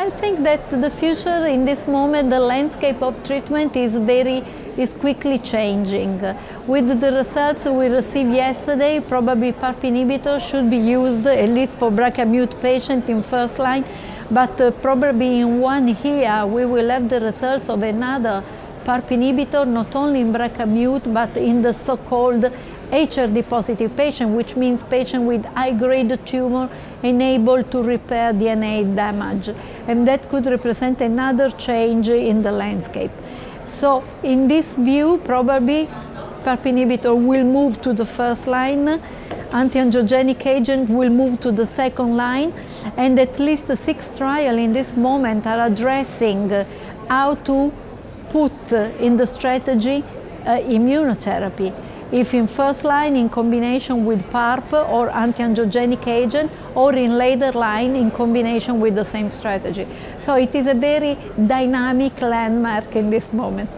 I think that the future in this moment, the landscape of treatment is quickly changing. With the results we received yesterday, probably PARP inhibitor should be used at least for BRCA-mute patients in first line, but probably in 1 year we will have the results of another PARP inhibitor, not only in BRCA-mute, but in the so-called HRD-positive patient, which means patient with high-grade tumor unable to repair DNA damage. And that could represent another change in the landscape. So in this view, probably PARP inhibitor will move to the first line, anti-angiogenic agent will move to the second line, and at least 6 trials in this moment are addressing how to put in the strategy immunotherapy. If in first line in combination with PARP or anti-angiogenic agent, or in later line in combination with the same strategy. So it is a very dynamic landmark in this moment.